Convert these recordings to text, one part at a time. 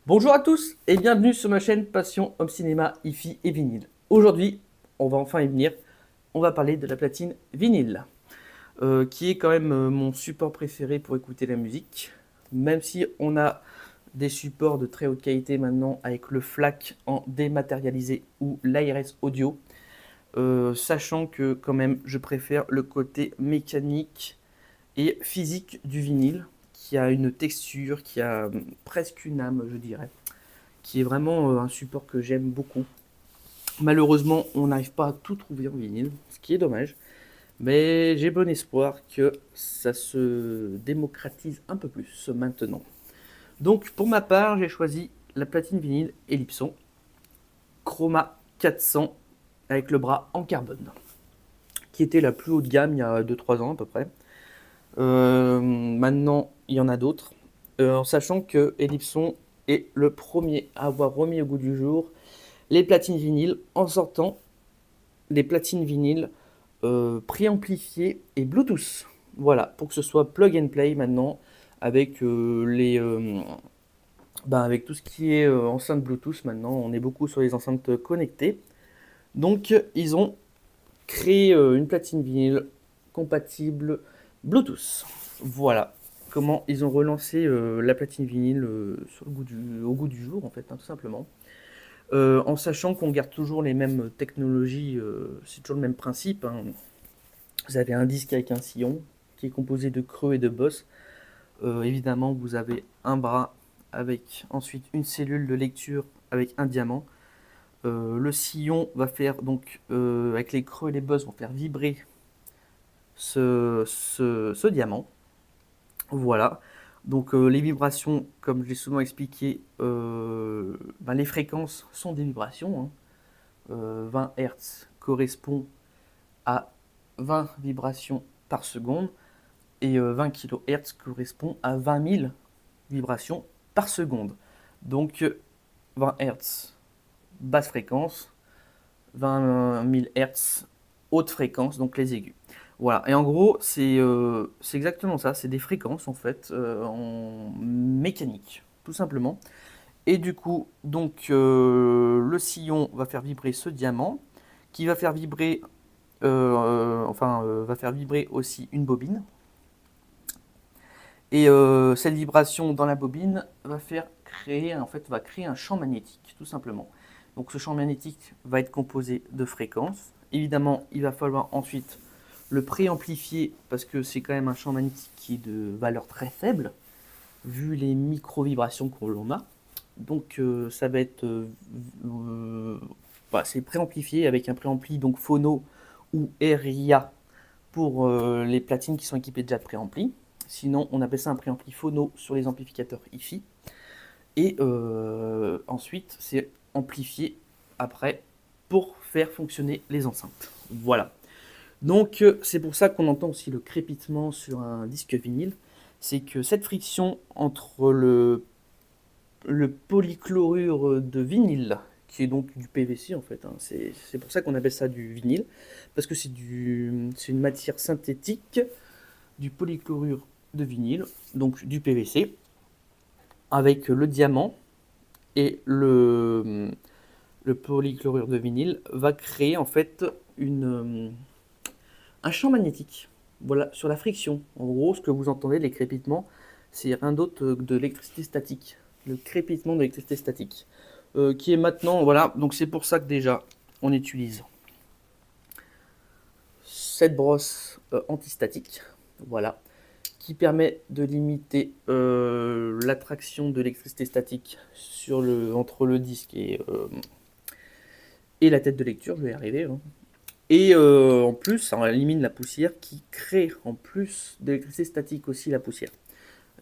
Bonjour à tous et bienvenue sur ma chaîne Passion Home Cinéma, Hi-Fi et Vinyle. Aujourd'hui, on va enfin y venir, on va parler de la platine vinyle, qui est quand même mon support préféré pour écouter la musique, même si on a des supports de très haute qualité maintenant avec le FLAC en dématérialisé ou l'ARS audio, sachant que quand même je préfère le côté mécanique et physique du vinyle, qui a une texture, qui a presque une âme, je dirais, qui est vraiment un support que j'aime beaucoup. Malheureusement, on n'arrive pas à tout trouver en vinyle, ce qui est dommage, mais j'ai bon espoir que ça se démocratise un peu plus maintenant. Donc pour ma part, j'ai choisi la platine vinyle Ellipson Chroma 400 avec le bras en carbone, qui était la plus haut de gamme il y a 2-3 ans à peu près. Maintenant, il y en a d'autres, en sachant que Ellipson est le premier à avoir remis au goût du jour les platines vinyles en sortant des platines vinyles préamplifiées et Bluetooth. Voilà, pour que ce soit plug and play maintenant avec avec tout ce qui est enceinte Bluetooth maintenant. On est beaucoup sur les enceintes connectées. Donc ils ont créé une platine vinyle compatible Bluetooth. Voilà comment ils ont relancé la platine vinyle au goût du jour en fait, hein, tout simplement. En sachant qu'on garde toujours les mêmes technologies, c'est toujours le même principe, hein. Vous avez un disque avec un sillon qui est composé de creux et de bosses. Évidemment, vous avez un bras avec ensuite une cellule de lecture avec un diamant. Le sillon va faire donc, avec les creux et les bosses, vont faire vibrer ce diamant. Voilà. Donc les vibrations, comme je l'ai souvent expliqué, les fréquences sont des vibrations, hein. 20 Hz correspond à 20 vibrations par seconde et 20 kHz correspond à 20 000 vibrations par seconde. Donc 20 Hz basse fréquence, 20 000 Hz haute fréquence, donc les aigus. Voilà, et en gros, c'est exactement ça, c'est des fréquences en fait, en mécanique, tout simplement. Et du coup, donc le sillon va faire vibrer ce diamant, qui va faire vibrer, va faire vibrer aussi une bobine. Et cette vibration dans la bobine va va créer un champ magnétique, tout simplement. Donc ce champ magnétique va être composé de fréquences. Évidemment, il va falloir ensuite le préamplifier parce que c'est quand même un champ magnétique qui est de valeur très faible, vu les micro-vibrations que l'on a. Donc ça va être c'est préamplifié avec un préampli donc phono ou RIA pour les platines qui sont équipées déjà de préampli. Sinon, on appelle ça un préampli phono sur les amplificateurs Hi-Fi. Et ensuite, c'est amplifié après pour faire fonctionner les enceintes. Voilà. Donc, c'est pour ça qu'on entend aussi le crépitement sur un disque vinyle. C'est que cette friction entre le polychlorure de vinyle, qui est donc du PVC en fait, hein, c'est pour ça qu'on appelle ça du vinyle, parce que c'est une matière synthétique du polychlorure de vinyle, donc du PVC, avec le diamant et le polychlorure de vinyle va créer en fait un champ magnétique. Voilà, sur la friction. En gros, ce que vous entendez, les crépitements, c'est rien d'autre de l'électricité statique. Le crépitement de l'électricité statique. Qui est maintenant, voilà, donc c'est pour ça que déjà, on utilise cette brosse antistatique. Voilà, qui permet de limiter l'attraction de l'électricité statique entre le disque et la tête de lecture, je vais y arriver, hein. Et en plus, ça élimine la poussière qui crée en plus d'électricité statique aussi la poussière.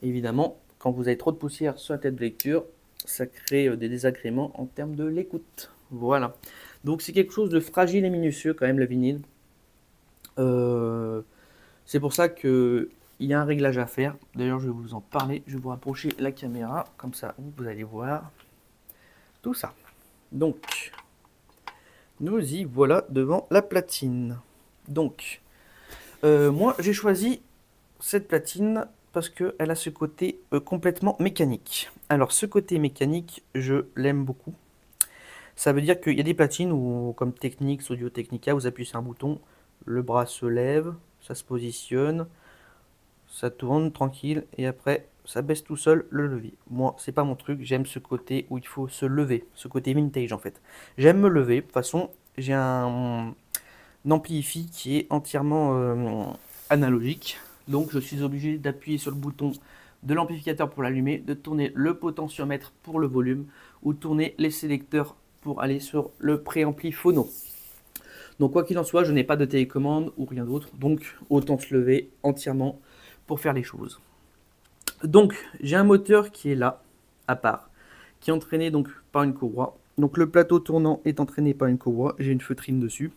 Évidemment, quand vous avez trop de poussière sur la tête de lecture, ça crée des désagréments en termes de l'écoute. Voilà. Donc c'est quelque chose de fragile et minutieux quand même le vinyle. C'est pour ça que il y a un réglage à faire. D'ailleurs, je vais vous en parler. Je vais vous rapprocher la caméra. Comme ça, vous allez voir tout ça. Donc, nous y voilà devant la platine. Donc, moi, j'ai choisi cette platine parce qu'elle a ce côté complètement mécanique. Alors ce côté mécanique, je l'aime beaucoup. Ça veut dire qu'il y a des platines où, comme Technics, Audio Technica, vous appuyez sur un bouton, le bras se lève, ça se positionne, ça tourne tranquille, et après ça baisse tout seul le levier. Moi, c'est pas mon truc, j'aime ce côté où il faut se lever, ce côté vintage en fait. J'aime me lever, de toute façon, j'ai un ampli qui est entièrement analogique, donc je suis obligé d'appuyer sur le bouton de l'amplificateur pour l'allumer, de tourner le potentiomètre pour le volume, ou tourner les sélecteurs pour aller sur le préampli phono. Donc quoi qu'il en soit, je n'ai pas de télécommande ou rien d'autre, donc autant se lever entièrement pour faire les choses. Donc j'ai un moteur qui est là, à part, qui est entraîné donc par une courroie. Donc le plateau tournant est entraîné par une courroie, j'ai une feutrine dessus.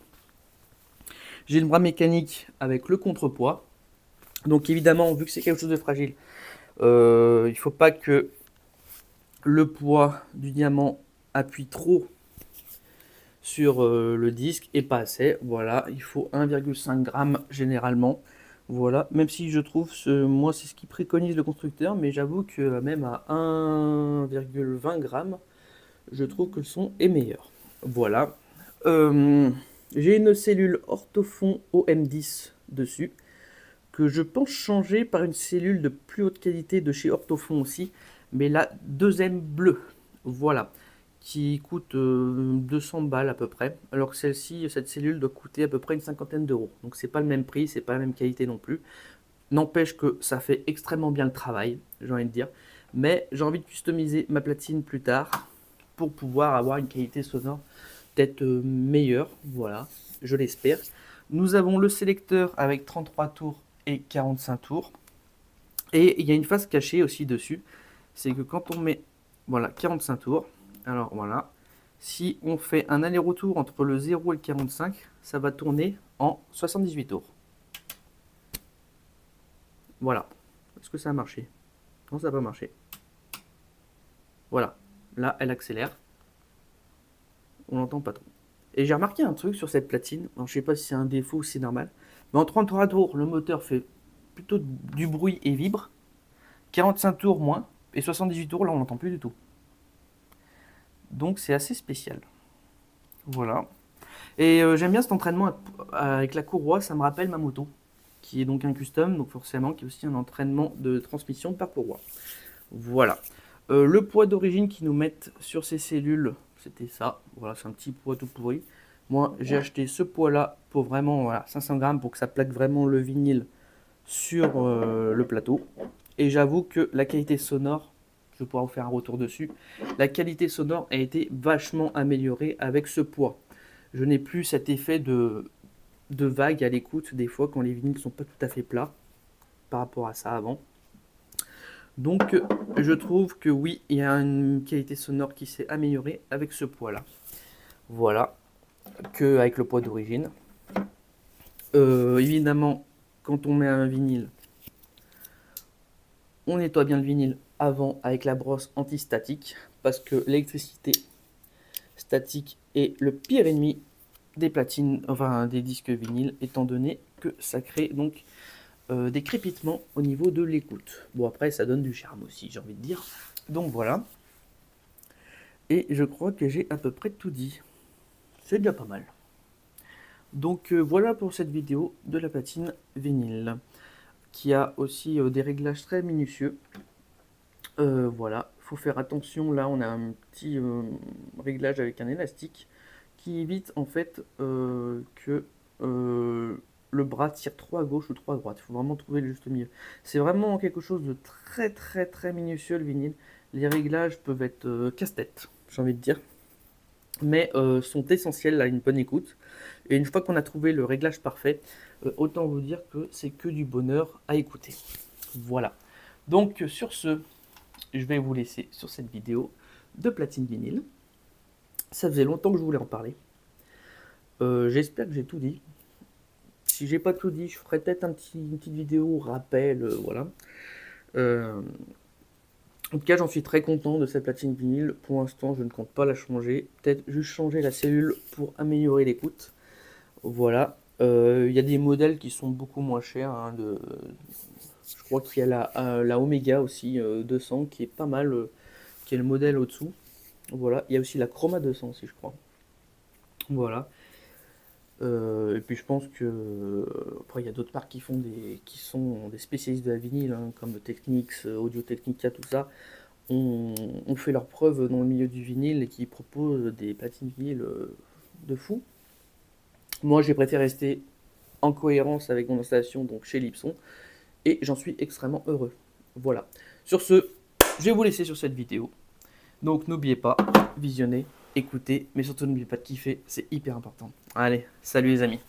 J'ai le bras mécanique avec le contrepoids. Donc évidemment, vu que c'est quelque chose de fragile, il ne faut pas que le poids du diamant appuie trop sur le disque et pas assez. Voilà, il faut 1,5 g généralement. Voilà, même si je trouve, moi c'est ce qui préconise le constructeur, mais j'avoue que même à 1,20 g, je trouve que le son est meilleur. Voilà. J'ai une cellule orthofon OM10 dessus, que je pense changer par une cellule de plus haute qualité de chez Orthofon aussi, mais la 2M bleue. Voilà, qui coûte 200 balles à peu près, alors que celle-ci, cette cellule doit coûter à peu près une cinquantaine d'euros. Donc c'est pas le même prix, c'est pas la même qualité non plus. N'empêche que ça fait extrêmement bien le travail, j'ai envie de dire. Mais j'ai envie de customiser ma platine plus tard pour pouvoir avoir une qualité sonore peut-être meilleure. Voilà, je l'espère. Nous avons le sélecteur avec 33 tours et 45 tours. Et il y a une phase cachée aussi dessus. C'est que quand on met voilà 45 tours, alors voilà, si on fait un aller-retour entre le 0 et le 45, ça va tourner en 78 tours. Voilà. Est-ce que ça a marché? Non, ça n'a pas marché. Voilà. Là, elle accélère. On l'entend pas trop. Et j'ai remarqué un truc sur cette platine. Alors, je sais pas si c'est un défaut ou si c'est normal. Mais en 33 tours, le moteur fait plutôt du bruit et vibre. 45 tours moins. Et 78 tours, là, on n'entend plus du tout. Donc, c'est assez spécial. Voilà. Et j'aime bien cet entraînement avec la courroie. Ça me rappelle ma moto, qui est donc un custom, donc forcément qui est aussi un entraînement de transmission par courroie. Voilà. Le poids d'origine qu'ils nous mettent sur ces cellules, c'était ça. Voilà, c'est un petit poids tout pourri. Moi, j'ai acheté ce poids-là pour vraiment, voilà, 500 grammes pour que ça plaque vraiment le vinyle sur le plateau. Et j'avoue que la qualité sonore, je vais pouvoir vous faire un retour dessus, la qualité sonore a été vachement améliorée avec ce poids. Je n'ai plus cet effet de vague à l'écoute des fois quand les vinyles ne sont pas tout à fait plats par rapport à ça avant. Donc je trouve que oui, il y a une qualité sonore qui s'est améliorée avec ce poids là. Voilà, que avec le poids d'origine. Évidemment, quand on met un vinyle, on nettoie bien le vinyle avant avec la brosse antistatique, parce que l'électricité statique est le pire ennemi des platines, enfin des disques vinyles, étant donné que ça crée donc des crépitements au niveau de l'écoute. Bon, après ça donne du charme aussi, j'ai envie de dire. Donc voilà. Et je crois que j'ai à peu près tout dit. C'est déjà pas mal. Donc voilà pour cette vidéo de la platine vinyle, qui a aussi des réglages très minutieux. Voilà, il faut faire attention, là on a un petit réglage avec un élastique qui évite en fait que le bras tire trop à gauche ou trop à droite. Il faut vraiment trouver le juste milieu. C'est vraiment quelque chose de très minutieux le vinyle. Les réglages peuvent être casse-tête, j'ai envie de dire, mais sont essentiels à une bonne écoute. Et une fois qu'on a trouvé le réglage parfait, autant vous dire que c'est que du bonheur à écouter. Voilà. Donc sur ce, je vais vous laisser sur cette vidéo de platine vinyle. Ça faisait longtemps que je voulais en parler. J'espère que j'ai tout dit. Si j'ai pas tout dit, je ferai peut-être une petite vidéo rappel, voilà. En tout cas, j'en suis très content de cette platine vinyle. Pour l'instant, je ne compte pas la changer. Peut-être juste changer la cellule pour améliorer l'écoute. Voilà. Il y a des modèles qui sont beaucoup moins chers. Hein, je Je crois qu'il y a la Omega aussi 200 qui est pas mal, qui est le modèle au-dessous. Voilà, il y a aussi la Chroma 200 aussi, je crois. Voilà. Et puis je pense que après il y a d'autres marques qui sont des spécialistes de la vinyle, hein, comme Technics, Audio Technica, tout ça, ont fait leurs preuves dans le milieu du vinyle et qui proposent des platines vinyle de fou. Moi j'ai préféré rester en cohérence avec mon installation donc chez Lipson et j'en suis extrêmement heureux. Voilà. Sur ce, je vais vous laisser sur cette vidéo. Donc n'oubliez pas, visionnez, écoutez, mais surtout n'oubliez pas de kiffer, c'est hyper important. Allez, salut les amis.